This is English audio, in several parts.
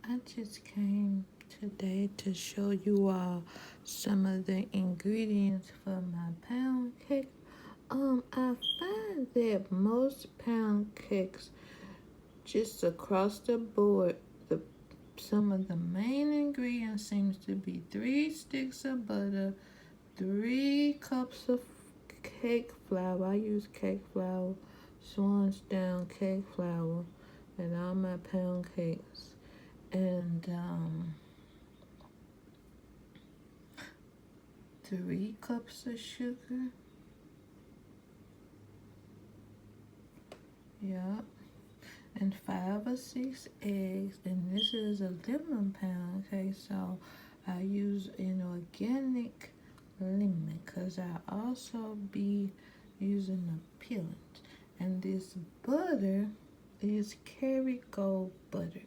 I just came today to show you all some of the ingredients for my pound cake. I find that most pound cakes, just across the board, the some of the main ingredients seems to be 3 sticks of butter, 3 cups of cake flour. I use cake flour, Swan's Down cake flour, and all my pound cakes. And 3 cups of sugar. Yep. And 5 or 6 eggs. And this is a 11 pound cake, so I use an organic lemon because I also be using a peelant. And this butter is Kerrygold butter.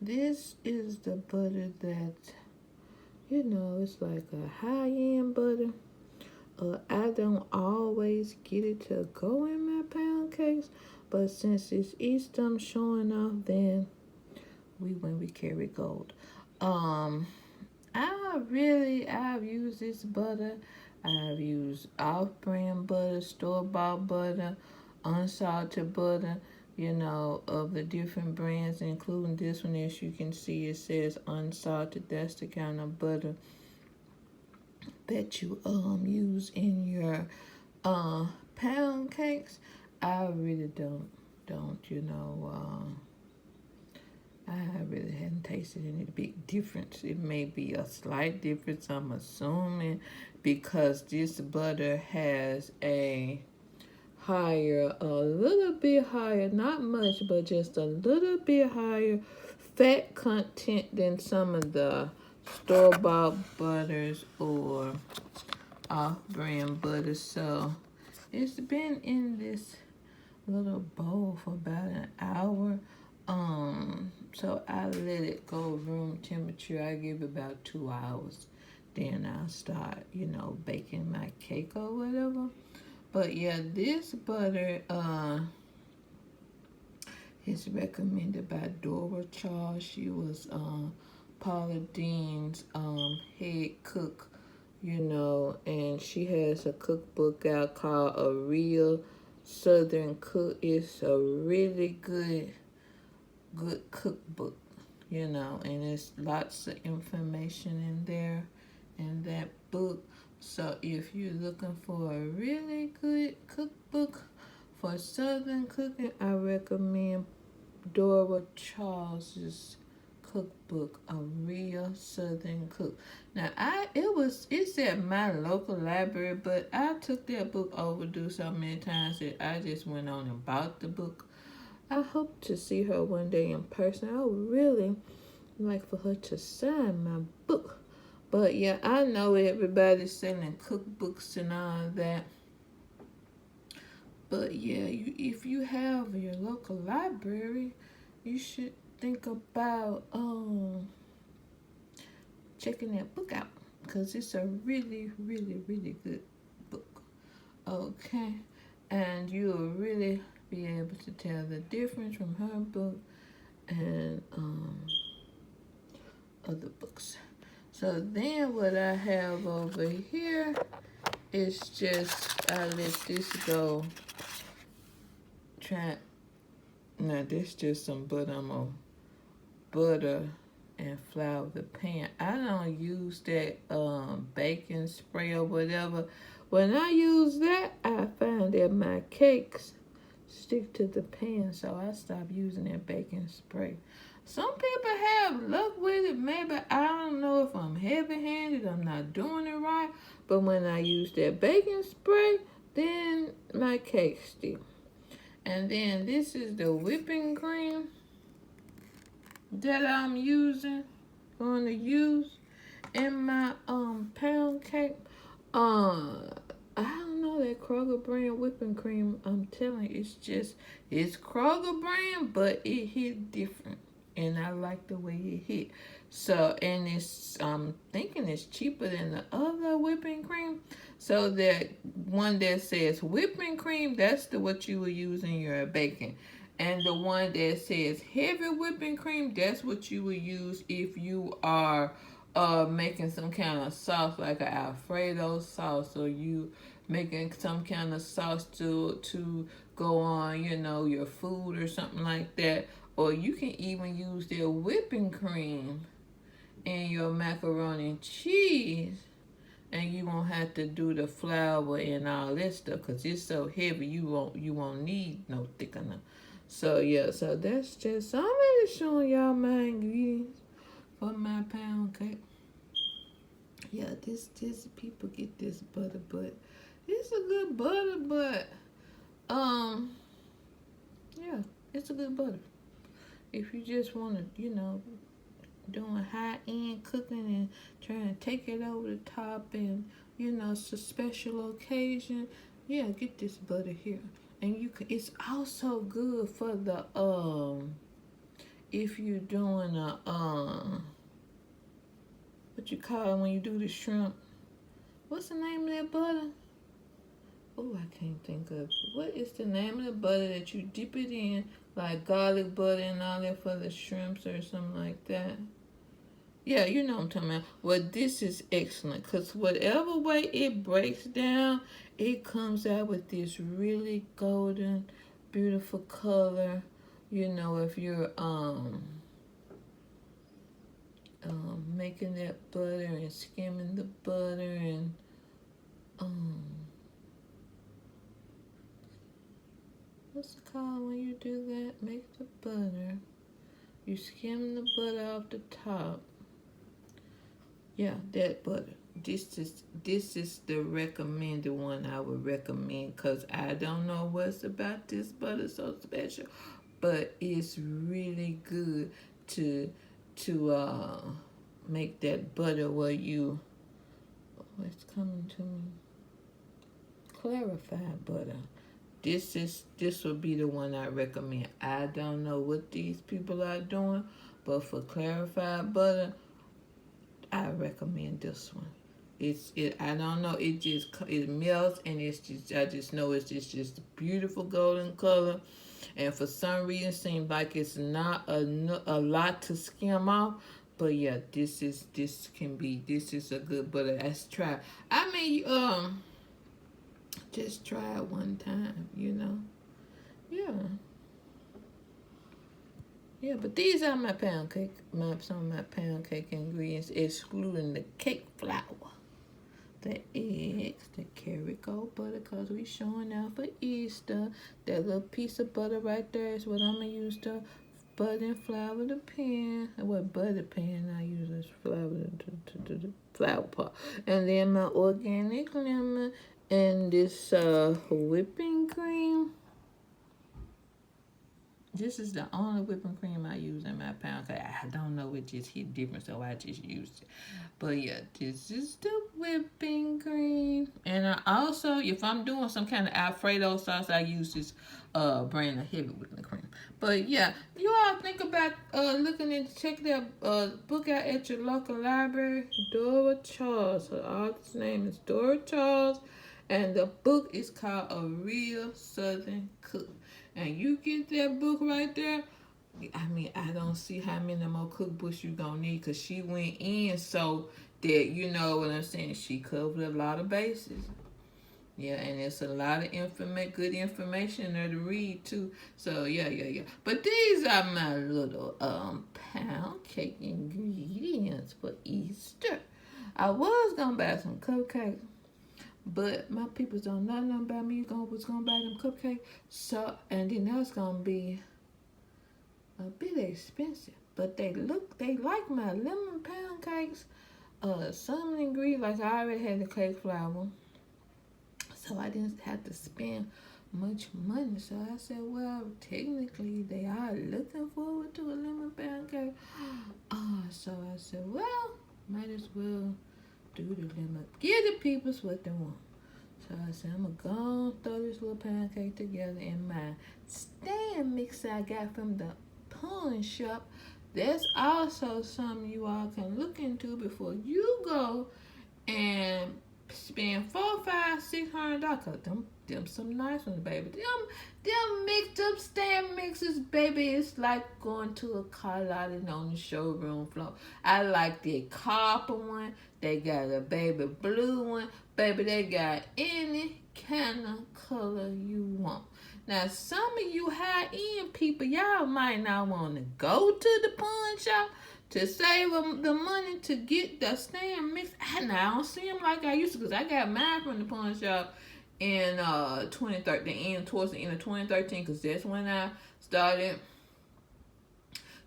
This is the butter that, it's like a high-end butter. I don't always get it to go in my pound cakes, but since it's Easter, I'm showing off, then we went with Kerrygold. I've used this butter. I've used off-brand butter, store-bought butter, unsalted butter, of the different brands, including this one. As you can see, it says unsalted. That's the kind of butter that you use in your pound cakes. I really don't I really hadn't tasted any big difference. It may be a slight difference, I'm assuming, because this butter has a little bit higher, not much, but just a little bit higher fat content than some of the store-bought butters or off-brand butters. So it's been in this little bowl for about an hour. So I let it go room temperature. I give it about 2 hours. Then I'll start, baking my cake or whatever. But yeah, this butter is recommended by Dora Charles. She was Paula Deen's head cook, and she has a cookbook out called A Real Southern Cook. It's a really good cookbook, and there's lots of information in there in that book. So if you're looking for a really good cookbook for Southern cooking, I recommend Dora Charles's cookbook, A Real Southern Cook. Now it's at my local library, but I took that book overdue so many times that I just went on and bought the book. I hope to see her one day in person. I would really like for her to sign my book. But yeah, I know everybody's selling cookbooks and all that. But yeah, if you have your local library, you should think about checking that book out, because it's a really, really, really good book. Okay, and you'll really be able to tell the difference from her book and other books. So then what I have over here is just, I let this go. Now this just some butter. I'm gonna butter and flour the pan. I don't use that baking spray or whatever. When I use that, I find that my cakes stick to the pan, so I stopped using that baking spray. Some people have luck with it. Maybe I don't know if I'm heavy-handed, I'm not doing it right. But when I use that baking spray, then my cakes stick. And then this is the whipping cream that I'm going to use in my pound cake. I don't know, that Kroger brand whipping cream, I'm telling you, it's Kroger brand, but it hit different. And I like the way it hit. So, and I'm thinking it's cheaper than the other whipping cream. So that one that says whipping cream, that's what you will use in your baking. And the one that says heavy whipping cream, that's what you would use if you are making some kind of sauce like an Alfredo sauce, or you making some kind of sauce to go on, your food or something like that. Or you can even use their whipping cream in your macaroni and cheese, and you won't have to do the flour and all that stuff because it's so heavy. You won't need no thickener. So yeah, so that's just, I'm really showing y'all my ingredients for my pound cake. Yeah, this people get this butter, but it's a good butter, but yeah, it's a good butter. If you just want to, doing high end cooking and trying to take it over the top, and it's a special occasion, yeah, get this butter here. And it's also good for the if you're doing a what you call it when you do the shrimp, what's the name of that butter? Oh, I can't think of it. What is the name of the butter that you dip it in, like garlic butter and all that for the shrimps or something like that? Yeah, you know what I'm talking about. Well, this is excellent because whatever way it breaks down, it comes out with this really golden, beautiful color. If you're making that butter and skimming the butter and what's it called when you do that? Make the butter. You skim the butter off the top. Yeah, that butter. This is the recommended one I would recommend because I don't know what's about this butter so special, but it's really good to make that butter where you, it's coming to me, clarified butter. This would be the one I recommend. I don't know what these people are doing, but for clarified butter, I recommend this one. I don't know, it melts, and I just know it's just a beautiful golden color, and for some reason it seems like it's not a lot to skim off. But yeah, this is a good butter. Let's try. I mean, just try it one time, Yeah. Yeah, but these are my pound cake, some of my pound cake ingredients, excluding the cake flour, the eggs, the Kerrygold butter, because we showing out for Easter. That little piece of butter right there is what I'm going to use to butter and flour the pan. What butter pan I use is flour, the flour part. And then my organic lemon and this whipping cream. This is the only whipping cream I use in my pound cake. I don't know, it just hit different, so I just used it. But yeah, this is the whipping cream. And I also, if I'm doing some kind of Alfredo sauce, I use this brand of heavy whipping cream. But yeah, you all think about looking and check that book out at your local library. Dora Charles. Her author's name is Dora Charles. And the book is called A Real Southern Cook. And you get that book right there, I mean, I don't see how many more cookbooks you gonna need, because she went in so that, you know what I'm saying, she covered a lot of bases. Yeah, and it's a lot of good information there to read too. So yeah. But these are my little pound cake ingredients for Easter. I was gonna buy some cupcakes, but my people don't know nothing about me. Was gonna buy them cupcakes. So, and then that's gonna be a bit expensive. But they like my lemon pound cakes. Some ingredients, like I already had the cake flour, so I didn't have to spend much money. So I said, well, technically they are looking forward to a lemon pound cake. So I said, well, might as well do the lemon. Give the people what they want. So I said, I'm gonna throw this little pancake together in my stand mixer I got from the pawn shop. That's also something you all can look into before you go and spend $400, $500, $600. them some nice ones, baby. Them mixed up stand mixes, baby. It's like going to a car lot and on the showroom floor. I like the copper one. They got a baby blue one. Baby, they got any kind of color you want. Now, some of you high-end people, y'all might not want to go to the pawn shop to save the money to get the stand mix. I don't see them like I used to, because I got mine from the pawn shop in 2013, towards the end of 2013, because that's when I started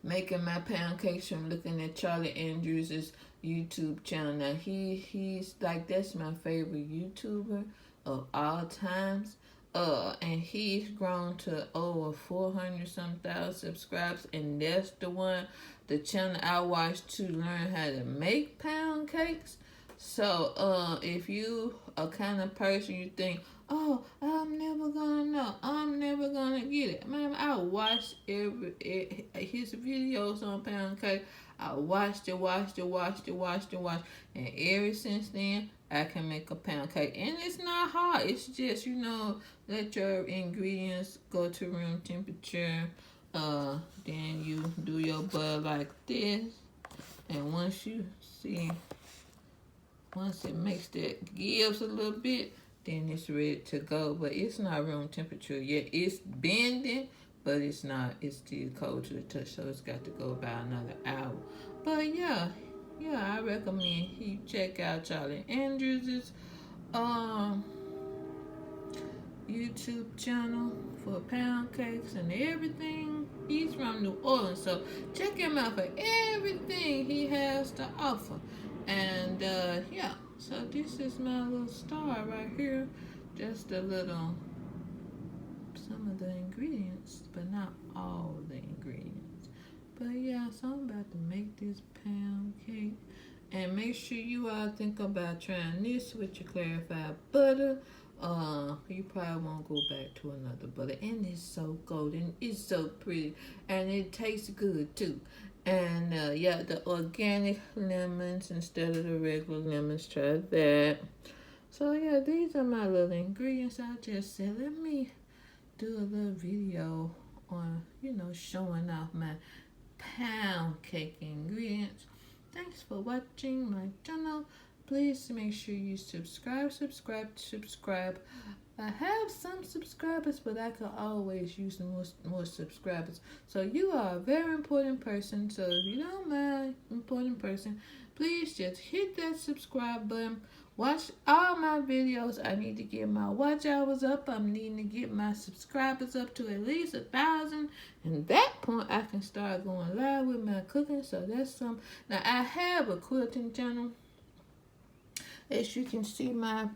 making my pound cakes from looking at Charlie Andrews' YouTube channel. Now, he's like, that's my favorite YouTuber of all times. And he's grown to over 400 some thousand subscribers, and that's the channel I watch to learn how to make pound cakes. So, if you are kind of person you think, oh, I'm never gonna know, I'm never gonna get it. Man, I watched his videos on pound cake. I watched it, and ever since then, I can make a pound cake. And it's not hard. It's just, let your ingredients go to room temperature. Then you do your butter like this. And once it makes that gives a little bit, then it's ready to go. But it's not room temperature yet. It's bending, but it's not. It's still cold to the touch, so it's got to go about another hour. But yeah, I recommend you check out Charlie Andrews' YouTube channel for pound cakes and everything. He's from New Orleans, so check him out for everything he has to offer. And yeah, so this is my little star right here. Just some of the ingredients, but not all the ingredients. But yeah, so I'm about to make this pound cake. And make sure you all think about trying this with your clarified butter. You probably won't go back to another butter. And it's so golden. It's so pretty. And it tastes good too. And yeah, the organic lemons instead of the regular lemons. Try that. So yeah, these are my little ingredients. I just said, let me do a little video on, showing off my pound cake ingredients. Thanks for watching my channel. Please make sure you subscribe. I have some subscribers, but I could always use more subscribers. So you are a very important person. So if you don't mind, important person, please just hit that subscribe button. Watch all my videos. I need to get my watch hours up. I'm needing to get my subscribers up to at least 1,000. And that point, I can start going live with my cooking. So that's some. Now, I have a quilting channel. As you can see, my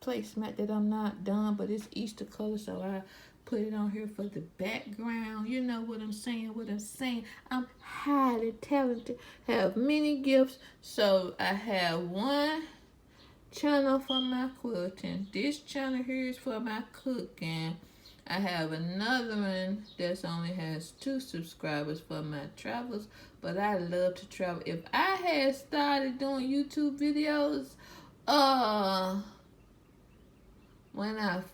placemat that I'm not done, but it's Easter color, so I put it on here for the background. You know what I'm saying? I'm highly talented, have many gifts. So I have one channel for my quilting. This channel here is for my cooking. I have another one that only has 2 subscribers for my travels, but I love to travel. If I had started doing YouTube videos, when I've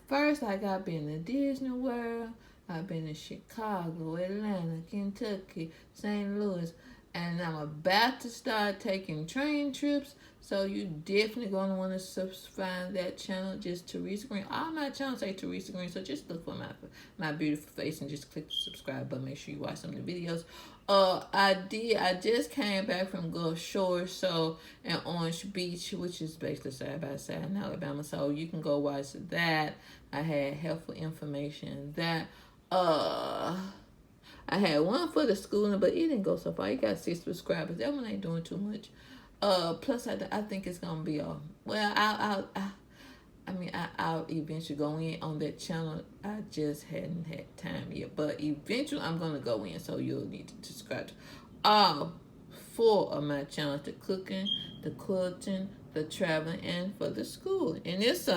been to Disney World, I've been to Chicago, Atlanta, Kentucky, St. Louis, and I'm about to start taking train trips. So you definitely gonna want to find that channel, just Teresa Green. All my channels say Teresa Green, so just look for my beautiful face and just click the subscribe button. Make sure you watch some of the videos. I just came back from Gulf Shores, and Orange Beach, which is basically side by side in Alabama. So you can go watch that. I had helpful information that I had one for the schooling, but it didn't go so far. You got 6 subscribers. That one ain't doing too much. Plus I think it's gonna be I'll eventually go in on that channel. I just hadn't had time yet, but eventually I'm gonna go in. So you'll need to subscribe to all 4 of my channels: the cooking, the quilting, the traveling, and for the school. And it's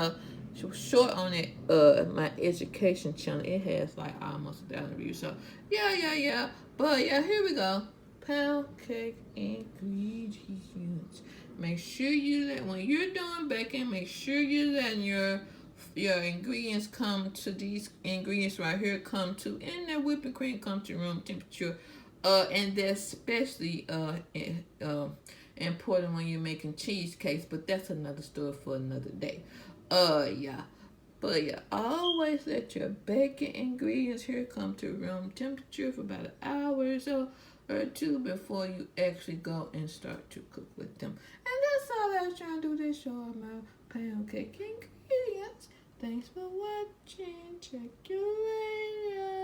short on it. My education channel. It has like almost 1,000 views. So yeah. But yeah, here we go. Pound cake ingredients. Make sure when you're doing baking, make sure you're letting your your ingredients come to these ingredients right here come to, and the whipping cream come to room temperature. And that's especially important when you're making cheesecakes, but that's another story for another day. Yeah. But yeah, always let your baking ingredients here come to room temperature for about an hour or two before you actually go and start to cook with them. And that's all I was trying to do this show on my pancake ingredients. Thanks for watching. Check your radio.